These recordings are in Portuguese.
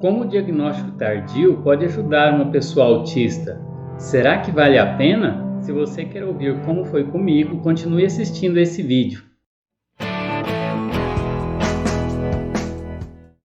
Como o diagnóstico tardio pode ajudar uma pessoa autista? Será que vale a pena? Se você quer ouvir como foi comigo, continue assistindo esse vídeo.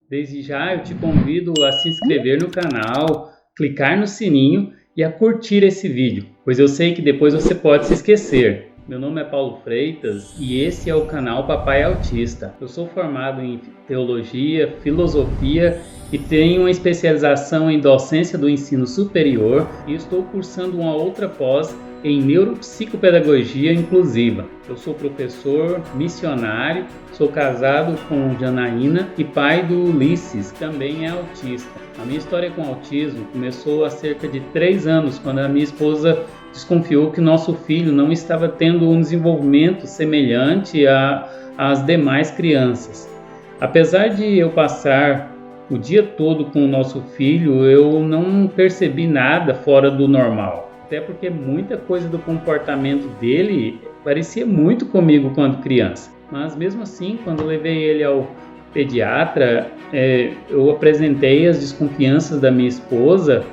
Desde já eu te convido a se inscrever no canal, clicar no sininho e a curtir esse vídeo, pois eu sei que depois você pode se esquecer. Meu nome é Paulo Freitas e esse é o canal Papai Autista. Eu sou formado em Teologia, Filosofia e tenho uma especialização em Docência do Ensino Superior e estou cursando uma outra pós em Neuropsicopedagogia Inclusiva. Eu sou professor, missionário, sou casado com Janaína e pai do Ulisses, que também é autista. A minha história com autismo começou há cerca de 3 anos, quando a minha esposa desconfiou que nosso filho não estava tendo um desenvolvimento semelhante às demais crianças. Apesar de eu passar o dia todo com o nosso filho, eu não percebi nada fora do normal. Até porque muita coisa do comportamento dele parecia muito comigo quando criança. Mas mesmo assim, quando eu levei ele ao pediatra, eu apresentei as desconfianças da minha esposa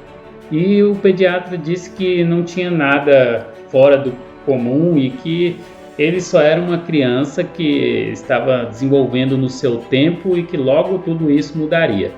e o pediatra disse que não tinha nada fora do comum e que ele só era uma criança que estava desenvolvendo no seu tempo e que logo tudo isso mudaria.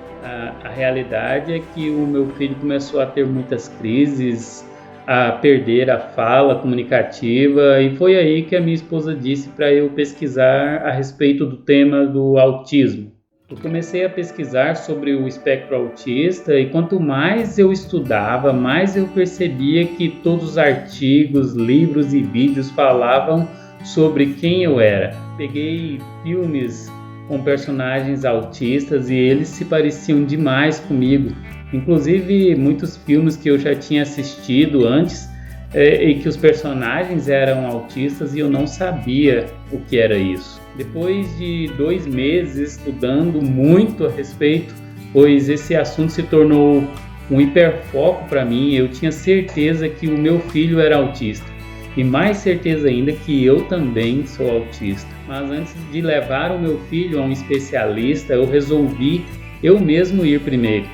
A realidade é que o meu filho começou a ter muitas crises, a perder a fala comunicativa, e foi aí que a minha esposa disse para eu pesquisar a respeito do tema do autismo. Eu comecei a pesquisar sobre o espectro autista e quanto mais eu estudava, mais eu percebia que todos os artigos, livros e vídeos falavam sobre quem eu era. Peguei filmes com personagens autistas e eles se pareciam demais comigo. Inclusive muitos filmes que eu já tinha assistido antes e que os personagens eram autistas e eu não sabia o que era isso. Depois de 2 meses estudando muito a respeito, pois esse assunto se tornou um hiperfoco para mim, eu tinha certeza que o meu filho era autista. E mais certeza ainda que eu também sou autista. Mas antes de levar o meu filho a um especialista, eu resolvi eu mesmo ir primeiro.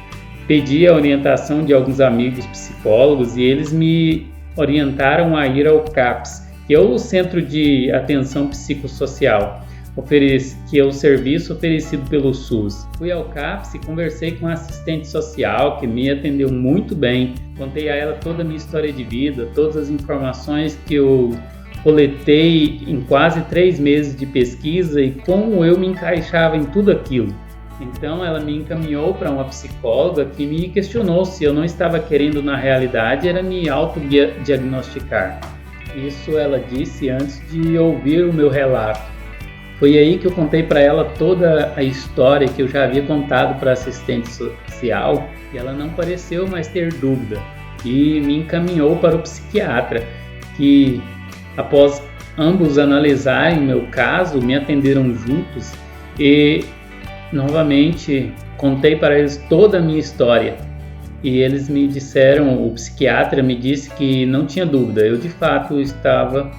Pedi a orientação de alguns amigos psicólogos e eles me orientaram a ir ao CAPS, que é o Centro de Atenção Psicossocial, que é o serviço oferecido pelo SUS. Fui ao CAPS e conversei com a assistente social, que me atendeu muito bem. Contei a ela toda a minha história de vida, todas as informações que eu coletei em quase 3 meses de pesquisa e como eu me encaixava em tudo aquilo. Então ela me encaminhou para uma psicóloga que me questionou se eu não estava querendo na realidade era me autodiagnosticar. Isso ela disse antes de ouvir o meu relato. Foi aí que eu contei para ela toda a história que eu já havia contado para a assistente social e ela não pareceu mais ter dúvida e me encaminhou para o psiquiatra, que após ambos analisarem meu caso, me atenderam juntos e novamente contei para eles toda a minha história. E eles me disseram, o psiquiatra me disse que não tinha dúvida, eu de fato estava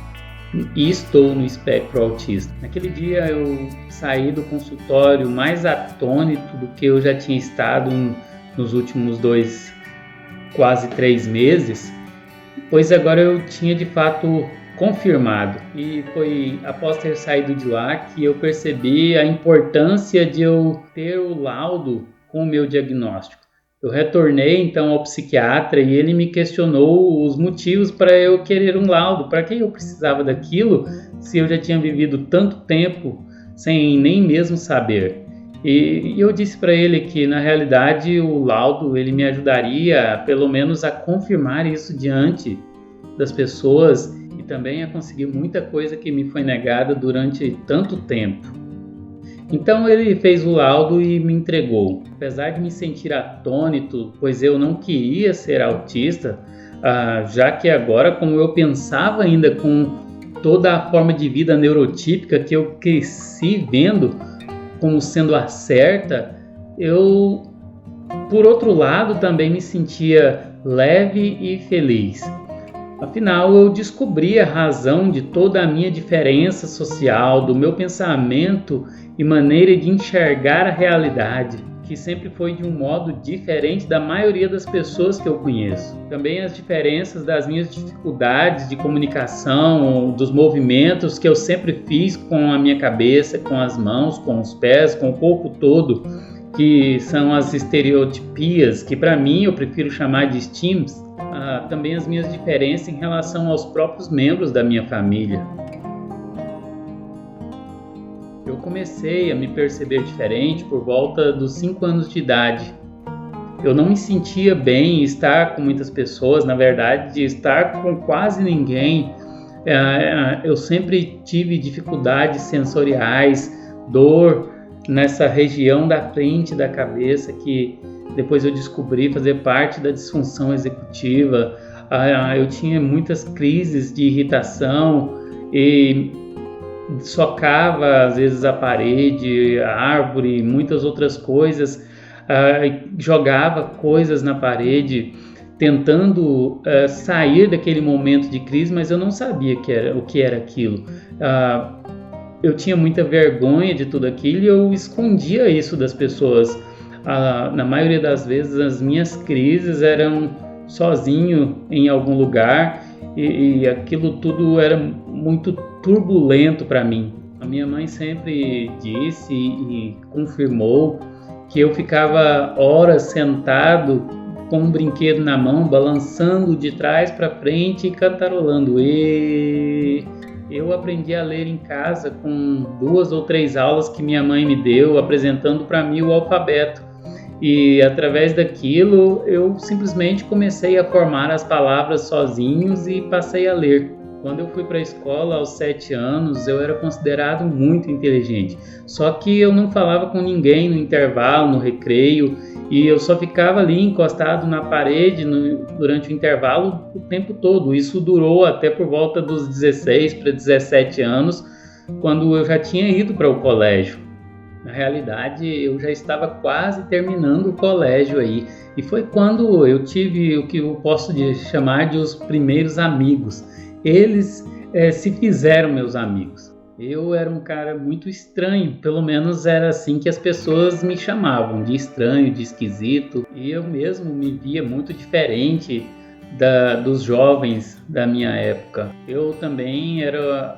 e estou no espectro autista. Naquele dia eu saí do consultório mais atônito do que eu já tinha estado nos últimos quase 3 meses, pois agora eu tinha de fato confirmado. E foi após ter saído de lá que eu percebi a importância de eu ter o laudo com o meu diagnóstico. Eu retornei então ao psiquiatra e ele me questionou os motivos para eu querer um laudo, para que eu precisava daquilo se eu já tinha vivido tanto tempo sem nem mesmo saber. E eu disse para ele que na realidade o laudo ele me ajudaria pelo menos a confirmar isso diante das pessoas e também a conseguir muita coisa que me foi negada durante tanto tempo. Então ele fez o laudo e me entregou. Apesar de me sentir atônito, pois eu não queria ser autista, já que agora, como eu pensava ainda com toda a forma de vida neurotípica que eu cresci vendo como sendo a certa, eu, por outro lado, também me sentia leve e feliz. Afinal, eu descobri a razão de toda a minha diferença social, do meu pensamento e maneira de enxergar a realidade, que sempre foi de um modo diferente da maioria das pessoas que eu conheço. Também as diferenças das minhas dificuldades de comunicação, dos movimentos que eu sempre fiz com a minha cabeça, com as mãos, com os pés, com o corpo todo, que são as estereotipias, que para mim eu prefiro chamar de STEAMs. Também as minhas diferenças em relação aos próprios membros da minha família. Eu comecei a me perceber diferente por volta dos 5 anos de idade. Eu não me sentia bem em estar com muitas pessoas, na verdade, de estar com quase ninguém. Eu sempre tive dificuldades sensoriais, dor nessa região da frente da cabeça, que depois eu descobri fazer parte da disfunção executiva. Eu tinha muitas crises de irritação e socava às vezes a parede, a árvore, muitas outras coisas, jogava coisas na parede, tentando sair daquele momento de crise, mas eu não sabia o que era aquilo. Eu tinha muita vergonha de tudo aquilo e eu escondia isso das pessoas. Na maioria das vezes as minhas crises eram sozinho em algum lugar e aquilo tudo era muito turbulento para mim. A minha mãe sempre disse e confirmou que eu ficava horas sentado com um brinquedo na mão, balançando de trás para frente e cantarolando. Eu aprendi a ler em casa com 2 ou 3 aulas que minha mãe me deu, apresentando para mim o alfabeto. E através daquilo eu simplesmente comecei a formar as palavras sozinhos e passei a ler. Quando eu fui para a escola aos 7 anos, eu era considerado muito inteligente. Só que eu não falava com ninguém no intervalo, no recreio, e eu só ficava ali encostado na parede durante o intervalo o tempo todo. Isso durou até por volta dos 16 para 17 anos, quando eu já tinha ido para o colégio. Na realidade, eu já estava quase terminando o colégio aí. E foi quando eu tive o que eu posso chamar de os primeiros amigos. Eles se fizeram meus amigos. Eu era um cara muito estranho, pelo menos era assim que as pessoas me chamavam, de estranho, de esquisito. E eu mesmo me via muito diferente dos jovens da minha época. Eu também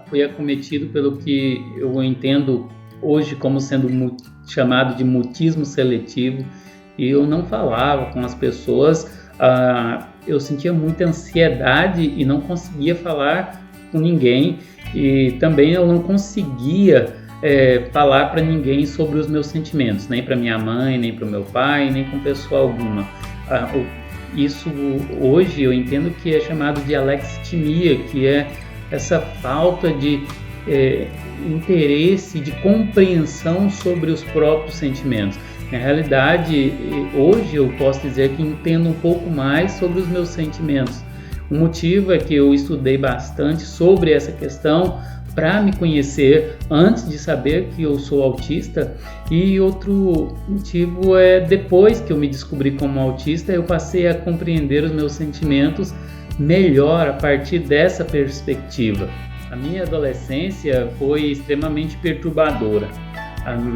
fui acometido pelo que eu entendo hoje como sendo chamado de mutismo seletivo, e eu não falava com as pessoas, eu sentia muita ansiedade e não conseguia falar com ninguém, e também eu não conseguia falar para ninguém sobre os meus sentimentos, nem para minha mãe, nem para o meu pai, nem com pessoa alguma. Isso hoje eu entendo que é chamado de alexithymia, que é essa falta de interesse, de compreensão sobre os próprios sentimentos. Na realidade, hoje eu posso dizer que entendo um pouco mais sobre os meus sentimentos. O motivo é que eu estudei bastante sobre essa questão para me conhecer antes de saber que eu sou autista, e outro motivo é depois que eu me descobri como autista, eu passei a compreender os meus sentimentos melhor a partir dessa perspectiva. A minha adolescência foi extremamente perturbadora.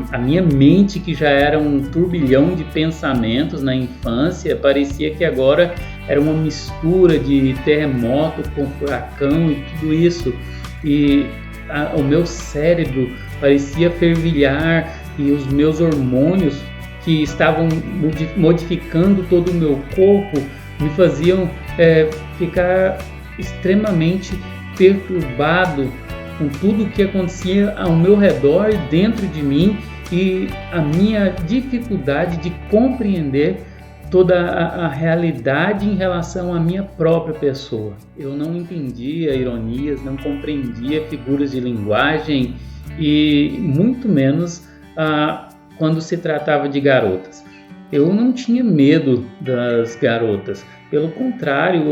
A minha mente, que já era um turbilhão de pensamentos na infância, parecia que agora era uma mistura de terremoto com furacão e tudo isso. E o meu cérebro parecia fervilhar, e os meus hormônios, que estavam modificando todo o meu corpo, me faziam ficar extremamente perturbado com tudo o que acontecia ao meu redor e dentro de mim, e a minha dificuldade de compreender toda a realidade em relação à minha própria pessoa. Eu não entendia ironias, não compreendia figuras de linguagem, e muito menos quando se tratava de garotas. Eu não tinha medo das garotas. Pelo contrário,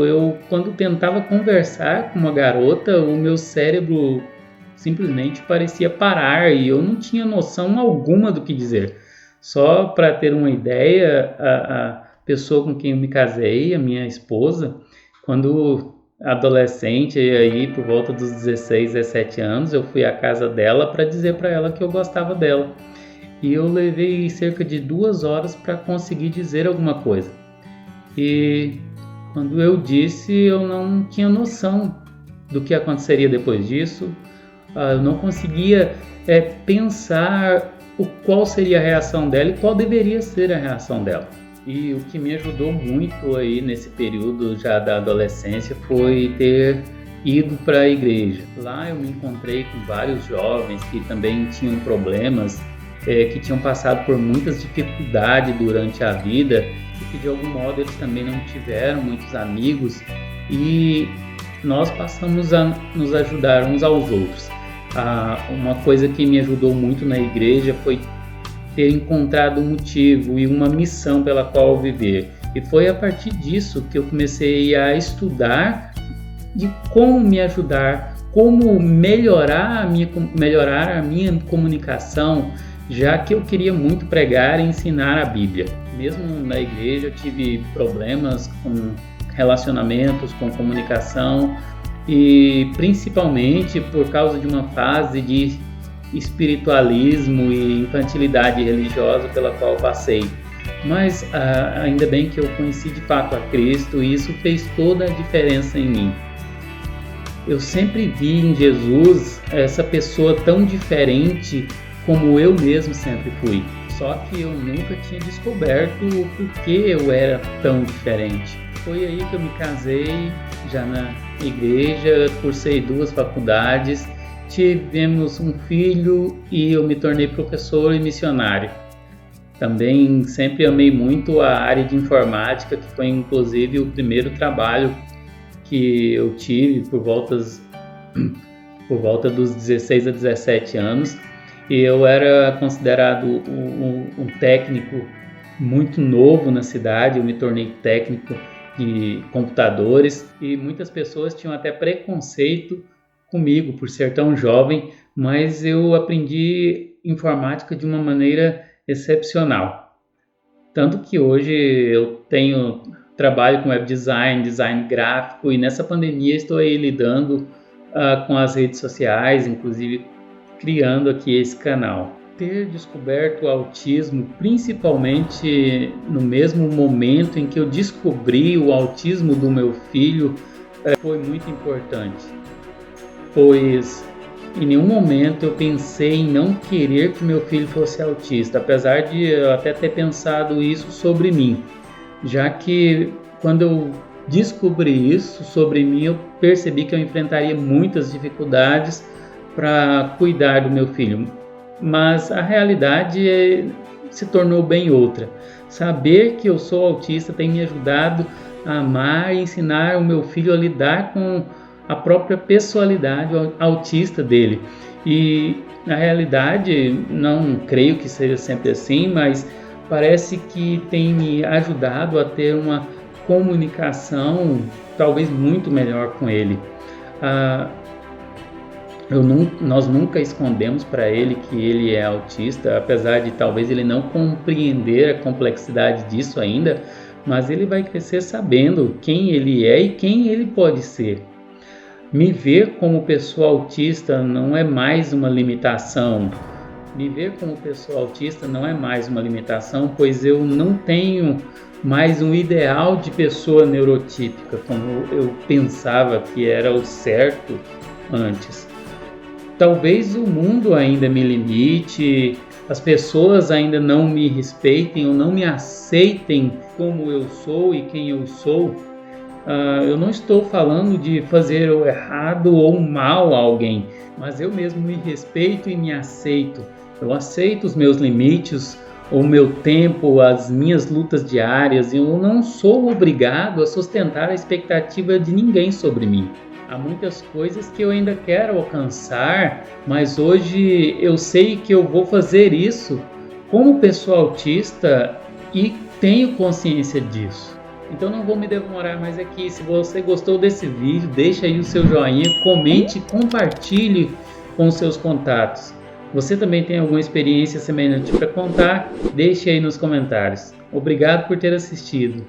quando tentava conversar com uma garota, o meu cérebro simplesmente parecia parar e eu não tinha noção alguma do que dizer. Só para ter uma ideia, a pessoa com quem eu me casei, a minha esposa, quando adolescente, aí por volta dos 16, 17 anos, eu fui à casa dela para dizer para ela que eu gostava dela. e eu levei cerca de 2 horas para conseguir dizer alguma coisa. E quando eu disse, eu não tinha noção do que aconteceria depois disso. Eu não conseguia pensar qual seria a reação dela e qual deveria ser a reação dela. E o que me ajudou muito aí nesse período já da adolescência foi ter ido para a igreja. Lá eu me encontrei com vários jovens que também tinham problemas, que tinham passado por muitas dificuldades durante a vida e que de algum modo eles também não tiveram muitos amigos, e nós passamos a nos ajudar uns aos outros. Uma coisa que me ajudou muito na igreja foi ter encontrado um motivo e uma missão pela qual viver. E foi a partir disso que eu comecei a estudar de como me ajudar, como melhorar a minha comunicação, já que eu queria muito pregar e ensinar a Bíblia. Mesmo na igreja eu tive problemas com relacionamentos, com comunicação, e principalmente por causa de uma fase de espiritualismo e infantilidade religiosa pela qual passei. Mas ainda bem que eu conheci de fato a Cristo, e isso fez toda a diferença em mim. Eu sempre vi em Jesus essa pessoa tão diferente como eu mesmo sempre fui. Só que eu nunca tinha descoberto o porquê eu era tão diferente. Foi aí que eu me casei, já na igreja, cursei 2 faculdades, tivemos um filho e eu me tornei professor e missionário. Também sempre amei muito a área de informática, que foi inclusive o primeiro trabalho que eu tive por volta dos 16 a 17 anos. E eu era considerado um técnico muito novo na cidade. Eu me tornei técnico de computadores e muitas pessoas tinham até preconceito comigo por ser tão jovem, mas eu aprendi informática de uma maneira excepcional. Tanto que hoje eu trabalho com web design, design gráfico, e nessa pandemia estou aí lidando com as redes sociais, inclusive criando aqui esse canal. Ter descoberto o autismo, principalmente no mesmo momento em que eu descobri o autismo do meu filho, foi muito importante, pois em nenhum momento eu pensei em não querer que meu filho fosse autista, apesar de eu até ter pensado isso sobre mim, já que quando eu descobri isso sobre mim, eu percebi que eu enfrentaria muitas dificuldades para cuidar do meu filho. Mas a realidade se tornou bem outra. Saber que eu sou autista tem me ajudado a amar e ensinar o meu filho a lidar com a própria personalidade autista dele. E na realidade, não creio que seja sempre assim, mas parece que tem me ajudado a ter uma comunicação talvez muito melhor com ele. Nós nunca escondemos para ele que ele é autista, apesar de talvez ele não compreender a complexidade disso ainda, mas ele vai crescer sabendo quem ele é e quem ele pode ser. Me ver como pessoa autista não é mais uma limitação. Me ver como pessoa autista não é mais uma limitação, pois eu não tenho mais um ideal de pessoa neurotípica, como eu pensava que era o certo antes. Talvez o mundo ainda me limite, as pessoas ainda não me respeitem ou não me aceitem como eu sou e quem eu sou. Eu não estou falando de fazer o errado ou mal a alguém, mas eu mesmo me respeito e me aceito. Eu aceito os meus limites, o meu tempo, as minhas lutas diárias, e eu não sou obrigado a sustentar a expectativa de ninguém sobre mim. Há muitas coisas que eu ainda quero alcançar, mas hoje eu sei que eu vou fazer isso como pessoa autista e tenho consciência disso. Então não vou me demorar mais aqui. Se você gostou desse vídeo, deixa aí o seu joinha, comente e compartilhe com os seus contatos. Você também tem alguma experiência semelhante para contar? Deixe aí nos comentários. Obrigado por ter assistido.